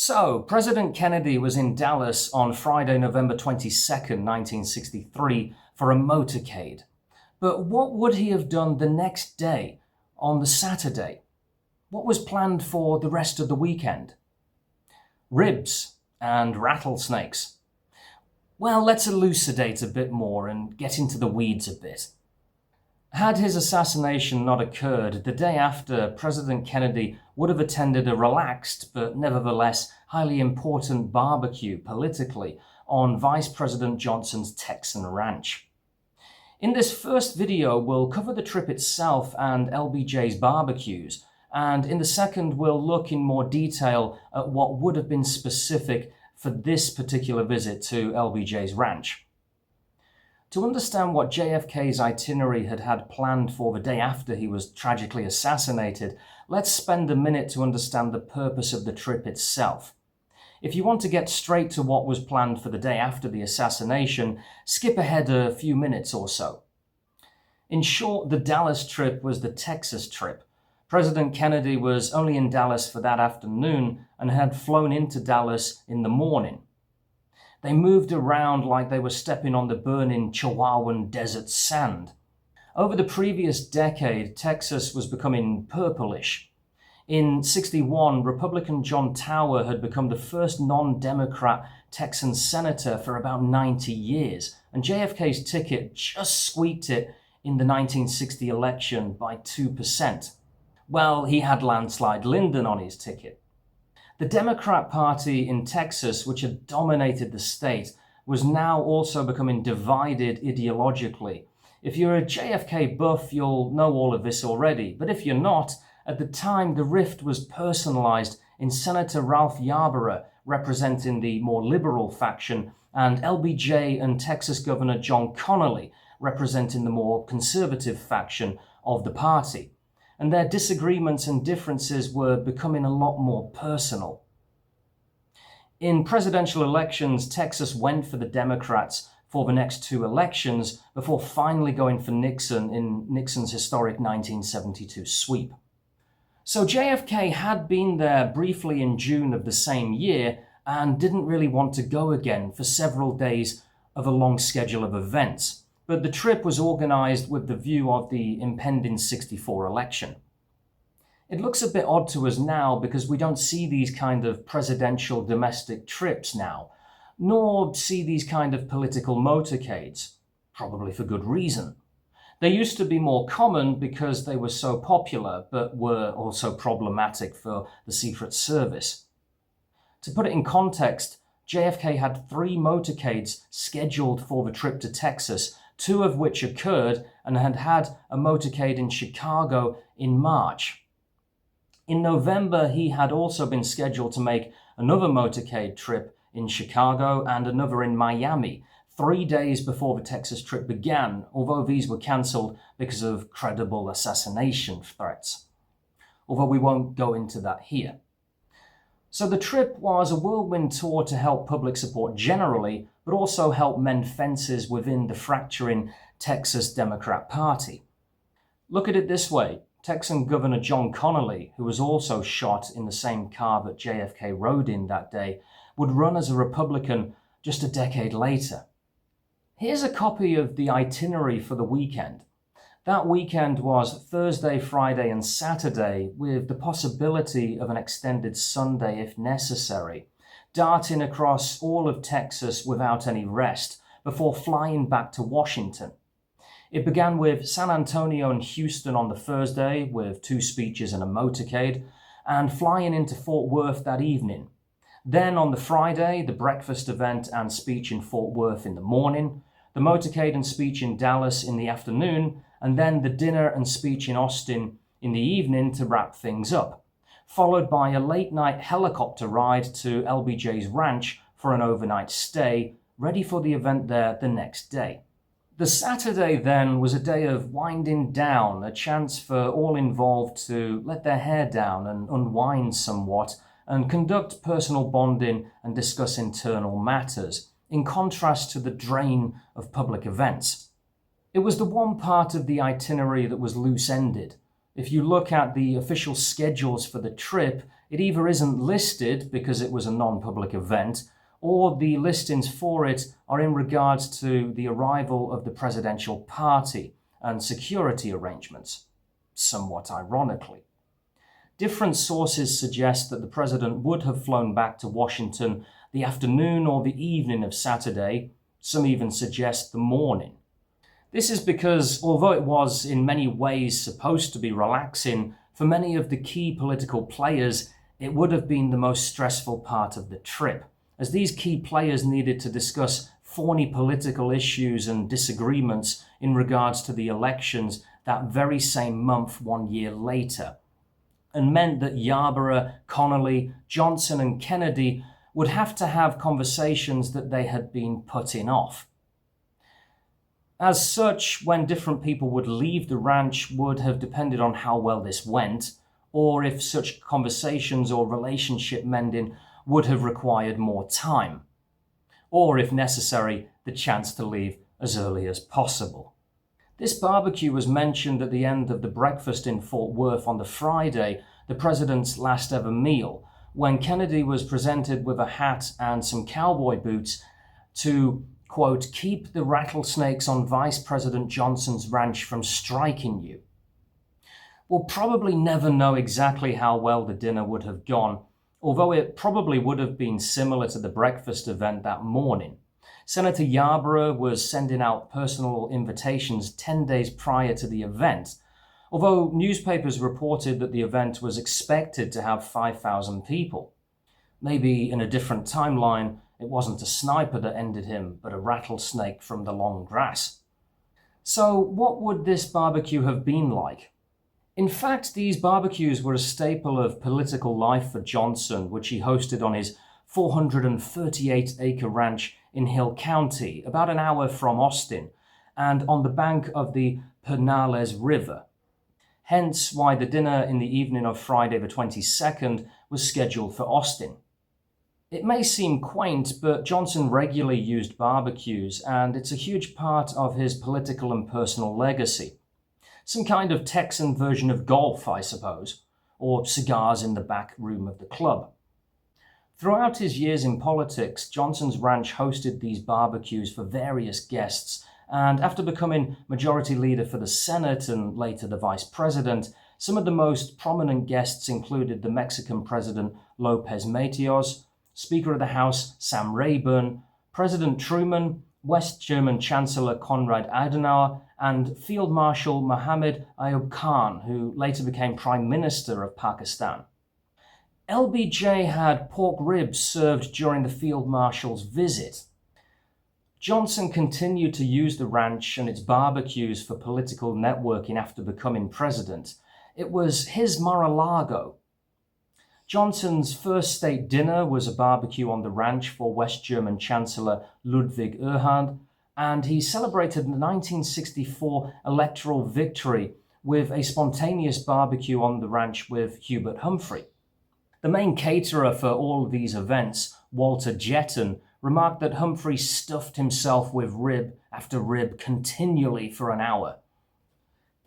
So, President Kennedy was in Dallas on Friday, November 22nd, 1963, for a motorcade. But what would he have done the next day, on the Saturday? What was planned for the rest of the weekend? Ribs and rattlesnakes. Well, let's elucidate a bit more and get into the weeds a bit. Had his assassination not occurred, the day after, President Kennedy would have attended a relaxed but nevertheless highly important barbecue politically on Vice President Johnson's Texan ranch. In this first video, we'll cover the trip itself and LBJ's barbecues, and in the second, we'll look in more detail at what would have been specific for this particular visit to LBJ's ranch. To understand what JFK's itinerary had planned for the day after he was tragically assassinated, let's spend a minute to understand the purpose of the trip itself. If you want to get straight to what was planned for the day after the assassination, skip ahead a few minutes or so. In short, the Dallas trip was the Texas trip. President Kennedy was only in Dallas for that afternoon and had flown into Dallas in the morning. They moved around like they were stepping on the burning Chihuahuan desert sand. Over the previous decade, Texas was becoming purplish. In '61, Republican John Tower had become the first non-Democrat Texan senator for about 90 years, and JFK's ticket just squeaked it in the 1960 election by 2%. Well, he had landslide Lyndon on his ticket. The Democrat Party in Texas, which had dominated the state, was now also becoming divided ideologically. If you're a JFK buff, you'll know all of this already, but if you're not, at the time the rift was personalized in Senator Ralph Yarborough, representing the more liberal faction, and LBJ and Texas Governor John Connally, representing the more conservative faction of the party. And their disagreements and differences were becoming a lot more personal. In presidential elections, Texas went for the Democrats for the next two elections before finally going for Nixon in Nixon's historic 1972 sweep. So JFK had been there briefly in June of the same year and didn't really want to go again for several days of a long schedule of events. But the trip was organized with the view of the impending '64 election. It looks a bit odd to us now because we don't see these kind of presidential domestic trips now, nor see these kind of political motorcades, probably for good reason. They used to be more common because they were so popular, but were also problematic for the Secret Service. To put it in context, JFK had 3 motorcades scheduled for the trip to Texas, 2 of which occurred, and had a motorcade in Chicago in March. In November, he had also been scheduled to make another motorcade trip in Chicago and another in Miami, 3 days before the Texas trip began, although these were cancelled because of credible assassination threats. Although we won't go into that here. So the trip was a whirlwind tour to help public support generally, but also help mend fences within the fracturing Texas Democrat Party. Look at it this way. Texan Governor John Connally, who was also shot in the same car that JFK rode in that day, would run as a Republican just a decade later. Here's a copy of the itinerary for the weekend. That weekend was Thursday, Friday, and Saturday, with the possibility of an extended Sunday if necessary, darting across all of Texas without any rest, before flying back to Washington. It began with San Antonio and Houston on the Thursday, with 2 speeches and a motorcade, and flying into Fort Worth that evening. Then on the Friday, the breakfast event and speech in Fort Worth in the morning, the motorcade and speech in Dallas in the afternoon, and then the dinner and speech in Austin in the evening to wrap things up, followed by a late-night helicopter ride to LBJ's ranch for an overnight stay, ready for the event there the next day. The Saturday then was a day of winding down, a chance for all involved to let their hair down and unwind somewhat, and conduct personal bonding and discuss internal matters, in contrast to the drain of public events. It was the one part of the itinerary that was loose-ended, If you look at the official schedules for the trip, it either isn't listed because it was a non-public event, or the listings for it are in regards to the arrival of the presidential party and security arrangements, somewhat ironically. Different sources suggest that the president would have flown back to Washington the afternoon or the evening of Saturday. Some even suggest the morning. This is because, although it was in many ways supposed to be relaxing, for many of the key political players, it would have been the most stressful part of the trip, as these key players needed to discuss thorny political issues and disagreements in regards to the elections that very same month 1 year later, and meant that Yarborough, Connolly, Johnson and Kennedy would have to have conversations that they had been putting off. As such, when different people would leave the ranch would have depended on how well this went, or if such conversations or relationship mending would have required more time, or if necessary, the chance to leave as early as possible. This barbecue was mentioned at the end of the breakfast in Fort Worth on the Friday, the president's last ever meal, when Kennedy was presented with a hat and some cowboy boots to, quote, keep the rattlesnakes on Vice President Johnson's ranch from striking you. We'll probably never know exactly how well the dinner would have gone, although it probably would have been similar to the breakfast event that morning. Senator Yarborough was sending out personal invitations 10 days prior to the event, although newspapers reported that the event was expected to have 5,000 people. Maybe in a different timeline, it wasn't a sniper that ended him, but a rattlesnake from the long grass. So what would this barbecue have been like? In fact, these barbecues were a staple of political life for Johnson, which he hosted on his 438-acre ranch in Hill County, about an hour from Austin, and on the bank of the Pinellas River. Hence why the dinner in the evening of Friday the 22nd was scheduled for Austin. It may seem quaint, but Johnson regularly used barbecues, and it's a huge part of his political and personal legacy. Some kind of Texan version of golf, I suppose, or cigars in the back room of the club. Throughout his years in politics, Johnson's ranch hosted these barbecues for various guests, and after becoming majority leader for the Senate and later the vice president, some of the most prominent guests included the Mexican president Lopez Mateos, Speaker of the House Sam Rayburn, President Truman, West German Chancellor Konrad Adenauer, and Field Marshal Mohammed Ayub Khan, who later became Prime Minister of Pakistan. LBJ had pork ribs served during the Field Marshal's visit. Johnson continued to use the ranch and its barbecues for political networking after becoming president. It was his Mar-a-Lago. Johnson's first state dinner was a barbecue on the ranch for West German Chancellor Ludwig Erhard, and he celebrated the 1964 electoral victory with a spontaneous barbecue on the ranch with Hubert Humphrey. The main caterer for all of these events, Walter Jetton, remarked that Humphrey stuffed himself with rib after rib continually for an hour.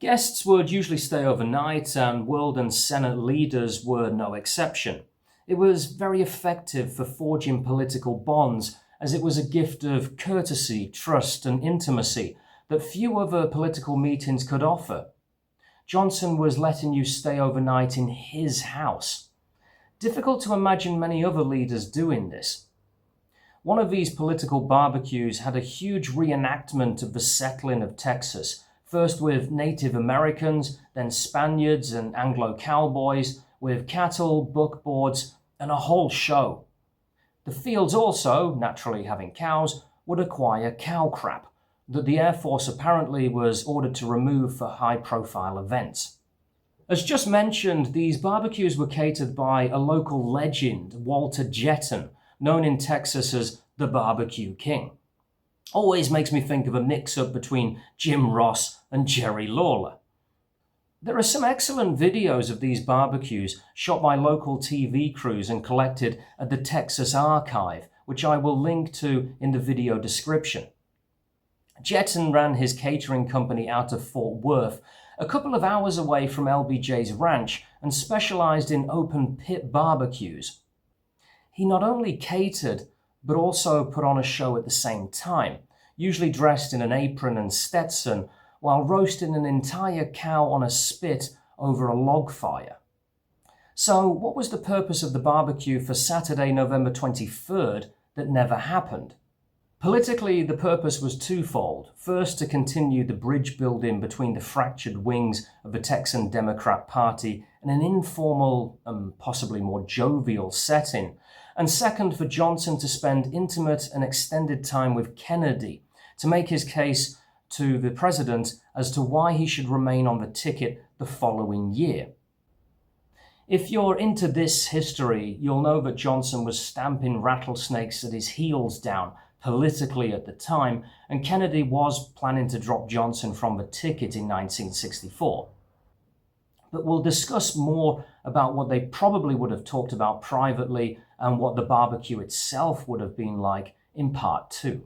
Guests would usually stay overnight, and world and Senate leaders were no exception. It was very effective for forging political bonds, as it was a gift of courtesy, trust, and intimacy that few other political meetings could offer. Johnson was letting you stay overnight in his house. Difficult to imagine many other leaders doing this. One of these political barbecues had a huge reenactment of the settling of Texas, first with Native Americans, then Spaniards and Anglo cowboys, with cattle, buckboards, and a whole show. The fields also, naturally having cows, would acquire cow crap that the Air Force apparently was ordered to remove for high-profile events. As just mentioned, these barbecues were catered by a local legend, Walter Jetton, known in Texas as the Barbecue King. Always makes me think of a mix-up between Jim Ross and Jerry Lawler. There are some excellent videos of these barbecues shot by local TV crews and collected at the Texas Archive, which I will link to in the video description. Jetton ran his catering company out of Fort Worth, a couple of hours away from LBJ's ranch and specialized in open pit barbecues. He not only catered, but also put on a show at the same time, usually dressed in an apron and Stetson, while roasting an entire cow on a spit over a log fire. So what was the purpose of the barbecue for Saturday, November 23rd that never happened? Politically, the purpose was twofold. First, to continue the bridge building between the fractured wings of the Texan Democrat Party in an informal and possibly more jovial setting. And second, for Johnson to spend intimate and extended time with Kennedy to make his case to the president as to why he should remain on the ticket the following year. If you're into this history, you'll know that Johnson was stamping rattlesnakes at his heels down politically at the time, and Kennedy was planning to drop Johnson from the ticket in 1964. But we'll discuss more about what they probably would have talked about privately and what the barbecue itself would have been like in part 2.